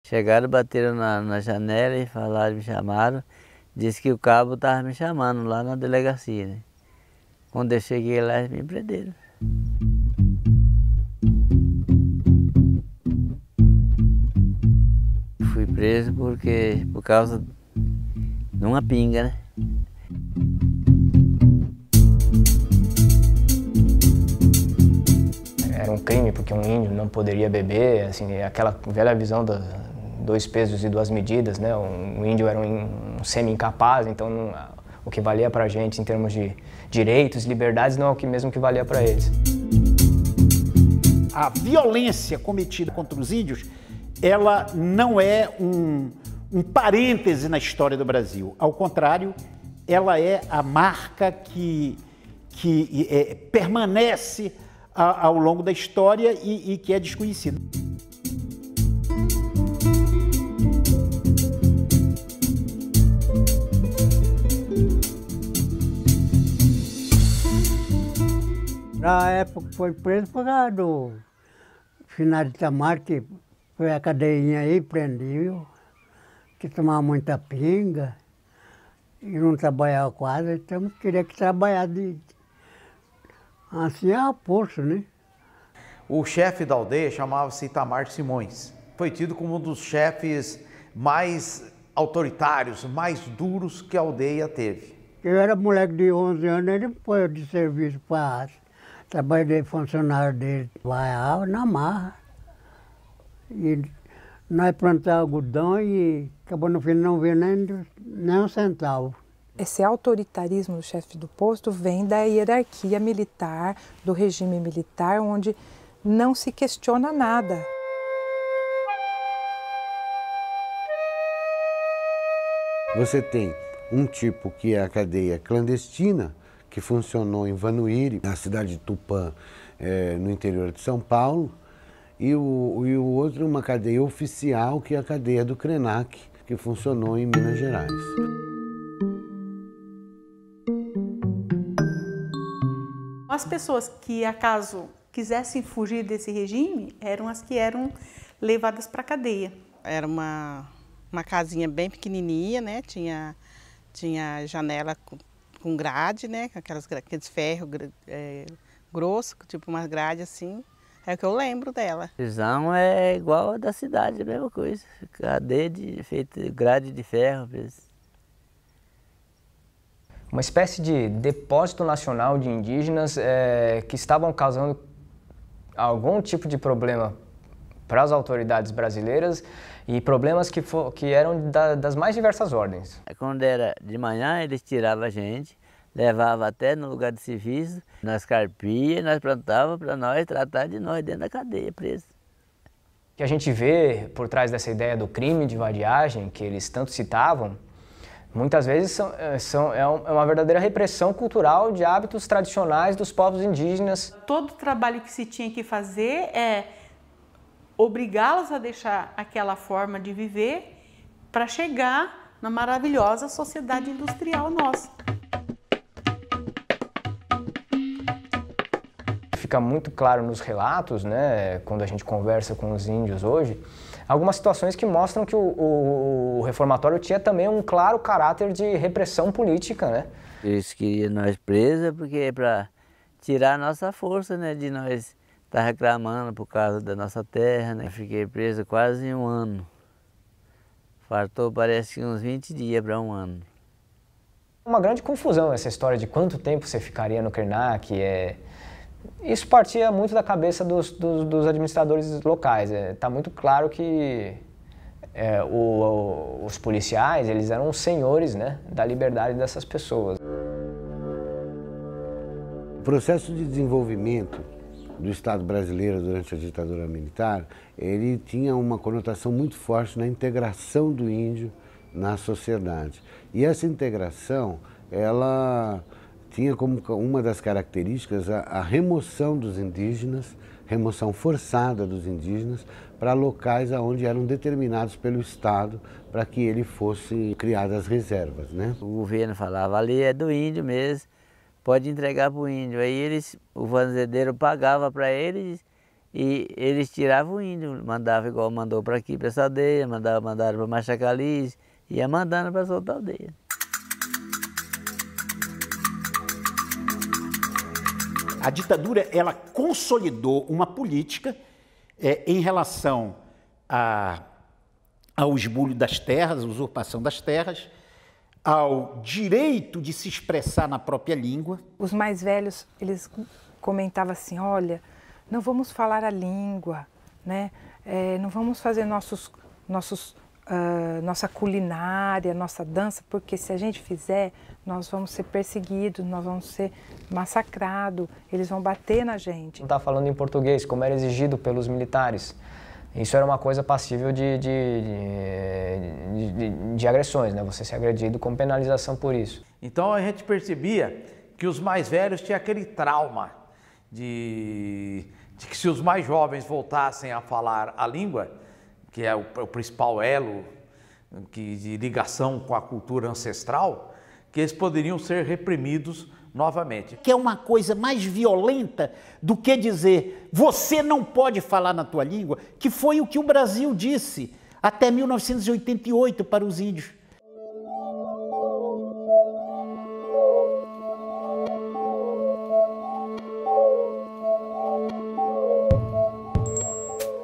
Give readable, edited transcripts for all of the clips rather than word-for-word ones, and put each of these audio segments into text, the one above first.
Chegaram, bateram na janela e falaram, me chamaram. Disse que o cabo estava me chamando lá na delegacia, né? Quando eu cheguei lá, eles me prenderam. Fui preso por causa de uma pinga, né? Era um crime porque um índio não poderia beber, assim, aquela velha visão dos dois pesos e duas medidas, né? Um índio era um semi-incapaz, então o que valia pra gente em termos de direitos, liberdades, não é o que mesmo que valia para eles. A violência cometida contra os índios, ela não é um parêntese na história do Brasil. Ao contrário, ela é a marca que permanece ao longo da história e que é desconhecida. Na época foi preso por causa do finado de Itamar, que foi a cadeinha aí, prendeu, que tomava muita pinga e não trabalhava quase, então queria que trabalhasse assim a pulso, né? O chefe da aldeia chamava-se Itamar Simões. Foi tido como um dos chefes mais autoritários, mais duros que a aldeia teve. Eu era moleque de 11 anos, ele foi de serviço para trabalhei de funcionário dele, vai na marra. E nós plantávamos algodão e acabou no fim não vendo nem um centavo. Esse autoritarismo do chefe do posto vem da hierarquia militar, do regime militar, onde não se questiona nada. Você tem um tipo que é a cadeia clandestina, que funcionou em Vanuíri, na cidade de Tupã, no interior de São Paulo, e o outro uma cadeia oficial, que é a cadeia do Krenak, que funcionou em Minas Gerais. As pessoas que, acaso quisessem fugir desse regime, eram as que eram levadas para a cadeia. Era uma casinha bem pequenininha, né? Tinha janela com grade, né? Aqueles ferros grossos, tipo uma grade assim. É o que eu lembro dela. A prisão é igual a da cidade, a mesma coisa. Cadeia feita grade de ferro. Uma espécie de depósito nacional de indígenas que estavam causando algum tipo de problema para as autoridades brasileiras e problemas que eram das mais diversas ordens. Quando era de manhã, eles tiravam a gente, levavam até no lugar de serviço, nós carpia, nós plantava para nós tratar de nós dentro da cadeia, preso. O que a gente vê por trás dessa ideia do crime de vadiagem, que eles tanto citavam, muitas vezes é uma verdadeira repressão cultural de hábitos tradicionais dos povos indígenas. Todo o trabalho que se tinha que fazer é obrigá-los a deixar aquela forma de viver para chegar na maravilhosa sociedade industrial nossa. Fica muito claro nos relatos, né, quando a gente conversa com os índios hoje, algumas situações que mostram que o reformatório tinha também um claro caráter de repressão política, né? Eles queriam nós presos porque para tirar a nossa força, né, de nós estar reclamando por causa da nossa terra, né? Fiquei preso quase um ano. Faltou, parece que uns 20 dias para um ano. Uma grande confusão essa história de quanto tempo você ficaria no Krenak. Isso partia muito da cabeça dos administradores locais. Está muito claro que os policiais eles eram os senhores, né, da liberdade dessas pessoas. O processo de desenvolvimento do Estado brasileiro durante a ditadura militar, ele tinha uma conotação muito forte na integração do índio na sociedade. E essa integração, ela tinha como uma das características a remoção dos indígenas, remoção forçada dos indígenas para locais onde eram determinados pelo Estado para que ele fosse criadas reservas, né? O governo falava, ali é do índio mesmo, pode entregar para o índio. Aí o fazendeiro pagava para eles e eles tiravam o índio, mandavam igual mandou para aqui, para essa aldeia, mandaram para Machacaliz, ia mandando para essa outra aldeia. A ditadura, ela consolidou uma política em relação ao esbulho das terras, a usurpação das terras, ao direito de se expressar na própria língua. Os mais velhos, eles comentavam assim, olha, não vamos falar a língua, né? Não vamos fazer nossa culinária, nossa dança, porque se a gente fizer, nós vamos ser perseguidos, nós vamos ser massacrados, eles vão bater na gente. Não está falando em português, como era exigido pelos militares. Isso era uma coisa passível de agressões, né? Você ser agredido com penalização por isso. Então a gente percebia que os mais velhos tinham aquele trauma de que se os mais jovens voltassem a falar a língua, que é o principal elo de ligação com a cultura ancestral, que eles poderiam ser reprimidos novamente. Que é uma coisa mais violenta do que dizer você não pode falar na tua língua, que foi o que o Brasil disse até 1988 para os índios.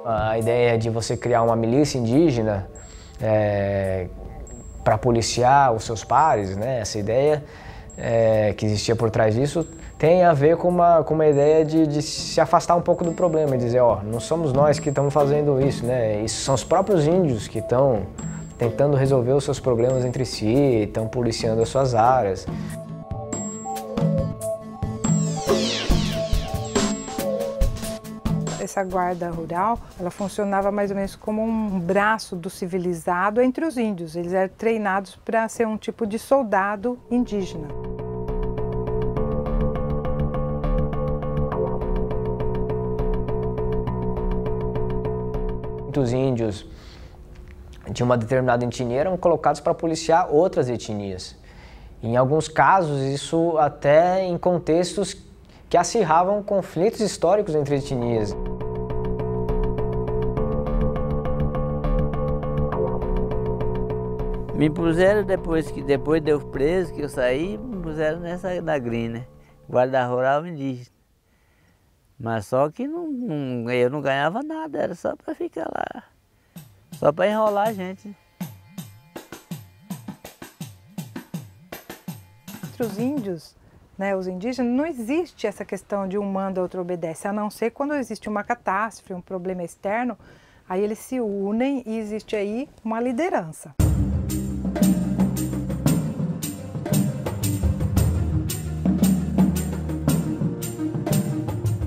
A ideia de você criar uma milícia indígena para policiar os seus pares, né? Essa ideia que existia por trás disso tem a ver com uma ideia de se afastar um pouco do problema e dizer, ó, não somos nós que estamos fazendo isso, né? Isso são os próprios índios que estão tentando resolver os seus problemas entre si, estão policiando as suas áreas. Essa guarda rural, ela funcionava mais ou menos como um braço do civilizado entre os índios. Eles eram treinados para ser um tipo de soldado indígena. Muitos índios de uma determinada etnia eram colocados para policiar outras etnias. Em alguns casos, isso até em contextos que acirravam conflitos históricos entre etnias. Me puseram depois de eu preso, que eu saí, me puseram na GRIN, né? Guarda Rural Indígena. Mas só que eu não ganhava nada, era só para ficar lá. Só para enrolar a gente. Entre os índios, né, os indígenas, não existe essa questão de um manda, outro obedece, a não ser quando existe uma catástrofe, um problema externo, aí eles se unem e existe aí uma liderança.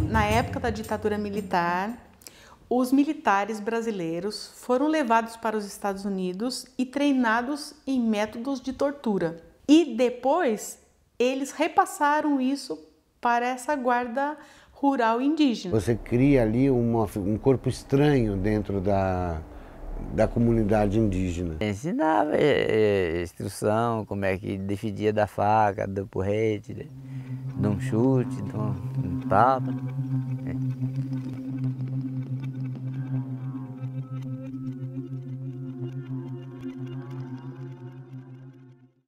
Na época da ditadura militar, os militares brasileiros foram levados para os Estados Unidos e treinados em métodos de tortura. E depois eles repassaram isso para essa guarda rural indígena. Você cria ali um corpo estranho dentro da comunidade indígena. Ensinava instrução, como é que defendia da faca, do porrete, de um chute, de um tapa.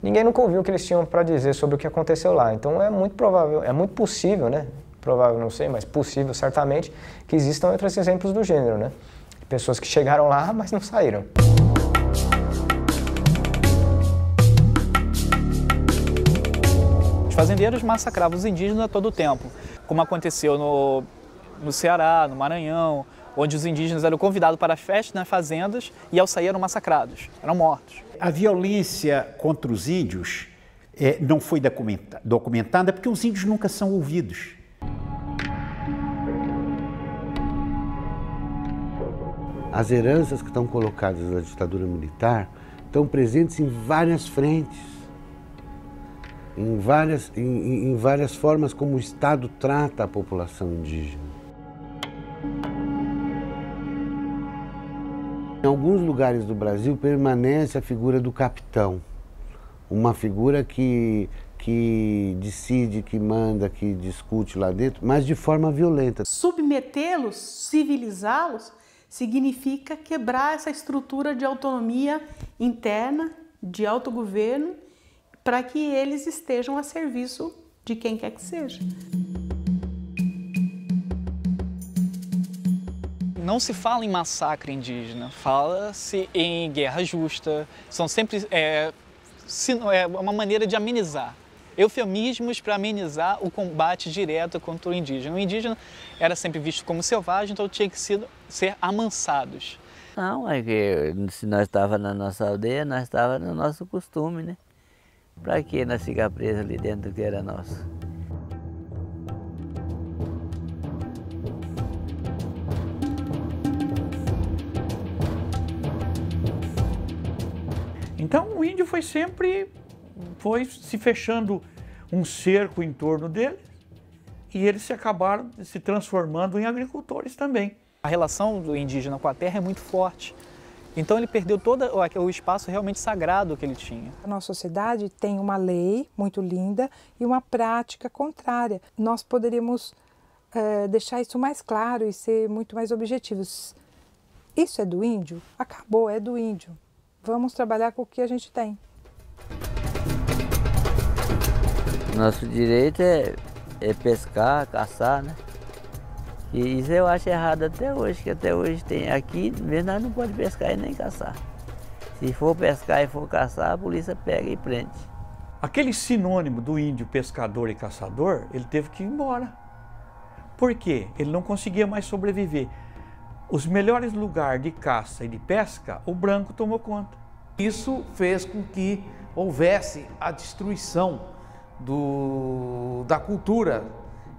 Ninguém nunca ouviu o que eles tinham para dizer sobre o que aconteceu lá. Então é muito provável, é muito possível, né? Provável não sei, mas possível certamente que existam outros exemplos do gênero, né? Pessoas que chegaram lá, mas não saíram. Os fazendeiros massacravam os indígenas a todo tempo, como aconteceu no Ceará, no Maranhão, onde os indígenas eram convidados para festas nas fazendas e ao sair eram massacrados, eram mortos. A violência contra os índios não foi documentada porque os índios nunca são ouvidos. As heranças que estão colocadas na ditadura militar estão presentes em várias frentes, em várias formas como o Estado trata a população indígena. Em alguns lugares do Brasil permanece a figura do capitão, uma figura que que decide, que manda, que discute lá dentro, mas de forma violenta. Submetê-los, civilizá-los, significa quebrar essa estrutura de autonomia interna, de autogoverno, para que eles estejam a serviço de quem quer que seja. Não se fala em massacre indígena, fala-se em guerra justa. São sempre uma maneira de amenizar. Eufemismos para amenizar o combate direto contra o indígena. O indígena era sempre visto como selvagem, então tinha que ser amansados. Não, é que se nós estávamos na nossa aldeia, nós estávamos no nosso costume, né? Para que nós ficar presos ali dentro do que era nosso? Então o índio foi sempre se fechando um cerco em torno dele e eles se acabaram se transformando em agricultores também. A relação do indígena com a terra é muito forte. Então ele perdeu todo o espaço realmente sagrado que ele tinha. A nossa sociedade tem uma lei muito linda e uma prática contrária. Nós poderíamos deixar isso mais claro e ser muito mais objetivos. Isso é do índio? Acabou, é do índio. Vamos trabalhar com o que a gente tem. Nosso direito é pescar, caçar, né? E isso eu acho errado até hoje, que até hoje tem aqui, mesmo nós não pode pescar e nem caçar. Se for pescar e for caçar, a polícia pega e prende. Aquele sinônimo do índio pescador e caçador, ele teve que ir embora. Por quê? Ele não conseguia mais sobreviver. Os melhores lugares de caça e de pesca, o branco tomou conta. Isso fez com que houvesse a destruição da cultura.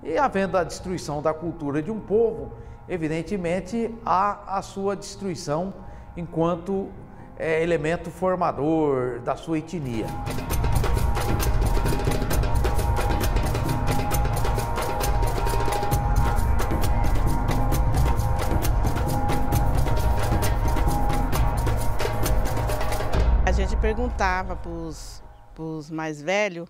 E havendo a destruição da cultura de um povo, evidentemente há a sua destruição enquanto elemento formador da sua etnia. A gente perguntava para os mais velhos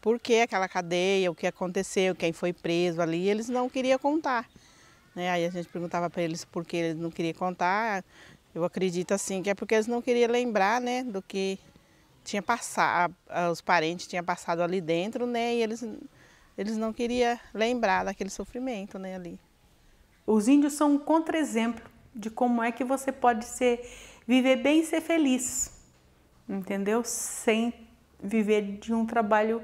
por que aquela cadeia, o que aconteceu, quem foi preso ali, eles não queriam contar. Né? Aí a gente perguntava para eles por que eles não queriam contar. Eu acredito assim que é porque eles não queriam lembrar, né, do que tinha passado, os parentes tinham passado ali dentro, né, e eles não queriam lembrar daquele sofrimento, né, ali. Os índios são um contra-exemplo de como é que você pode viver bem e ser feliz, entendeu? Sem viver de um trabalho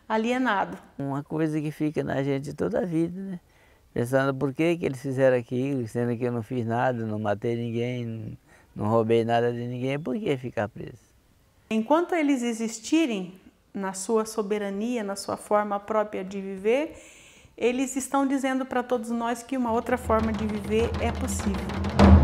alienado. Uma coisa que fica na gente toda a vida, né? Pensando por que eles fizeram aquilo, sendo que eu não fiz nada, não matei ninguém, não roubei nada de ninguém, por que ficar preso? Enquanto eles existirem na sua soberania, na sua forma própria de viver, eles estão dizendo para todos nós que uma outra forma de viver é possível.